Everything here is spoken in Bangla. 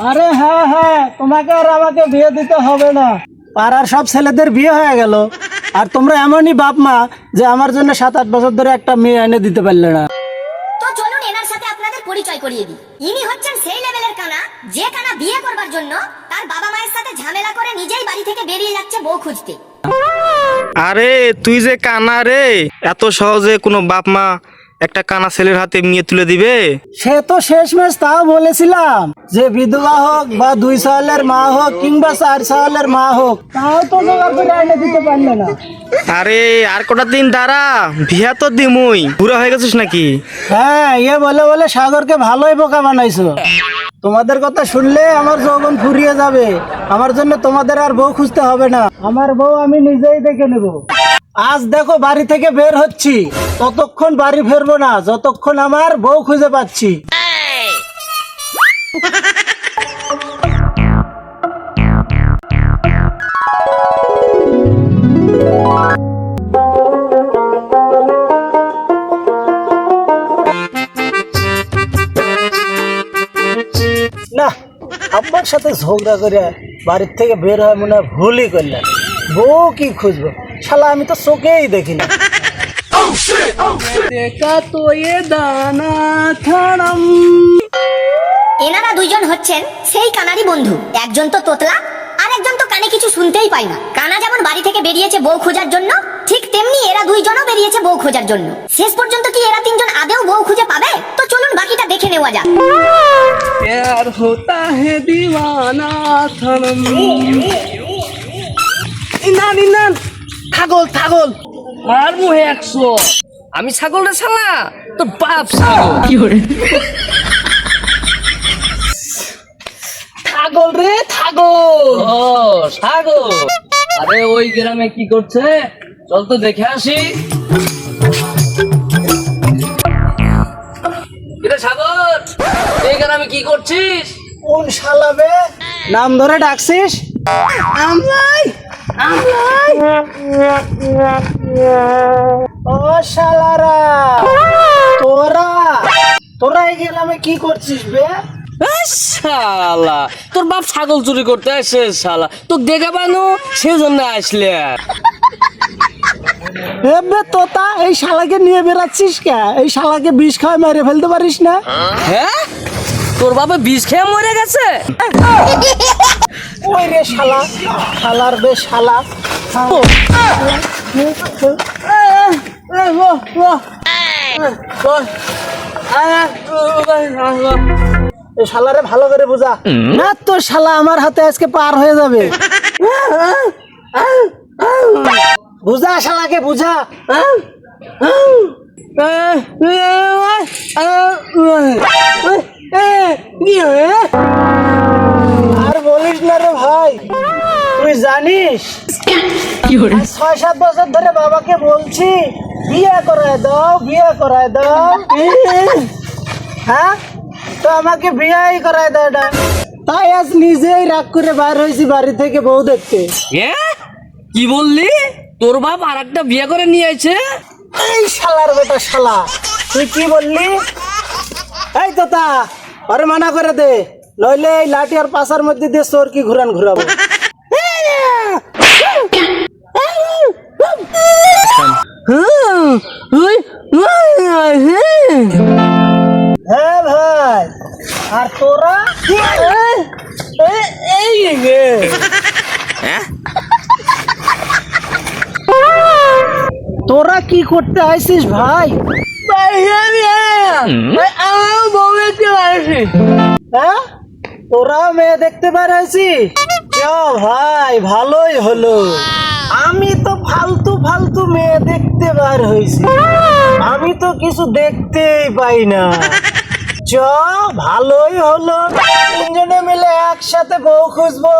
আরে হ্যাঁ হ্যাঁ, তোমাকে আর আমাকে বিয়ে দিতে হবে না, পাড়ার সব ছেলেদের বিয়ে হয়ে গেল। আর তোমরা এমনই বাপ মা যে আমার জন্য 7-8 বছর ধরে একটা মেয়ে এনে দিতে পারলে না। তো চলুন এনার সাথে আপনাদের পরিচয় করিয়ে দিই। ইনি হচ্ছেন সেই লেভেলের কানা যে কানা বিয়ে করবার জন্য তার বাবা মায়ের সাথে ঝামেলা করে নিজেই বাড়ি থেকে বেরিয়ে যাচ্ছে বউ খুঁজতে। আরে তুই যে কানা রে, এত সহজে কোনো বাপ মা একটা কানা ছেলের হাতে মেয়ে তুলে দিবে? সে তো শেষমেশ তাও বলেছিলাম যে বিধবা হোক বা 2 সালের মা হোক কিংবা 4 সালের মা হোক, তাও তো জোগাড় করে এনে দিতে পারলে না। আরে আর কটা দিন দাঁড়া, বিয়া তো দিমুই। বুড়া হয়ে গেছিস নাকি? হ্যাঁ, ইয়ে বলে বলে সাগরকে ভালোই বোকা বানাইছো। তোমাদের কথা শুনলে আমার যৌবন ফুরিয়ে যাবে। আমার জন্য তোমাদের আর বউ খুঁজতে হবে না, আমার বউ আমি নিজেই দেখে নেব। আজ দেখো বাড়ি থেকে বের হচ্ছি, ততক্ষণ বাড়ি ফিরবো না যতক্ষণ আমার বউ খুঁজে পাচ্ছি। না, আব্বার সাথে ঝগড়া করে বাড়ির থেকে বের হয় মনে হয় ভুলই করলাম। বউ কি খুঁজবো, শালা আমি তো চোখেই দেখি না। দেখা তো এ দানা থানাম। এনারা দুইজন হচ্ছেন সেই কানারই বন্ধু। একজন তো তোতলা আর একজন তো কানে কিছু শুনতেই পায় না। কানা যেমন বাড়ি থেকে বেরিয়েছে বউ খোঁজার জন্য, ঠিক তেমনি এরা দুইজনও বেরিয়েছে বউ খোঁজার জন্য। শেষ পর্যন্ত কি এরা তিনজন আদেও বউ খুঁজে পাবে? তো চলুন বাকিটা দেখে নেওয়া যাক। प्यार होता है दीवाना सनम। ইনান ইনান, ছাগল ছাগল মার মুহে 100। আমি ছাগল রে শালা, তোর বাপ ছাগল। কি করে ছাগল রে ছাগল? ও ছাগল। আরে ওই গ্রামে কি করছে চল তো দেখে আসি। কিরে ছাগল, এই গ্রামে কি করছিস? কোন শালা বে নাম ধরে ডাকছিস? আমলাই আমলাই। ও শালারা, তোরা তোরা এই গ্রামে কি করছিস বে? শালা তোর বাপ ছাগল চুরি করতে আসে শালা, তোকে দেখা পানো সেজন্য আসলে। বে তোতা, এই শালাকে নিয়ে বেড়াচ্ছিস কে? এই শালাকে বিষ খাওয়াই মেরে ফেলতে পারিস না? হ্যাঁ, তোর বাবা বিষ খেয়ে মরে গেছে? ওই রে শালা, শালার বে শালা। এই শালারে ভালো করে বুঝা, না তো শালা আমার হাতে আজকে পার হয়ে যাবে। বুঝা শালাকে বুঝা। আর বলিস না রে ভাই, তুই জানিস 6-7 বছর ধরে বাবাকে বলছি বিয়ে করায় দাও বিয়ে করায় দাও। হ্যাঁ, তো আমাকে বিয়েই করায় দাও না, তাই আজ নিজেই রাগ করে বার হয়েছি বাড়ি থেকে বউ দেখতে। কি বললি? তোর বাপ আর একটা বিয়ে করে নিয়ে আইছে? এই শালার বেটা শালা, তুই কি বললি? এই তোতা, আরে মানা করে দে, নইলে এই লাঠি আর পাশার মধ্যে দিয়ে চোর কি ঘুরান ঘুরাবো। হ্যাঁ ভাই, আর তোরা? তোরা কি করতে আইছিস ভাই? হ্যাঁ, তোরা মেয়ে দেখতে পারাইছিস? ভাই ভালোই হলো, আমি তো ফালতু ফালতু মেয়ে দেখতে বার হয়েছি, আমি তো কিছু দেখতেই পাই না। চ ভালোই হলো, তিনজনে মিলে একসাথে বউ খুঁজবো।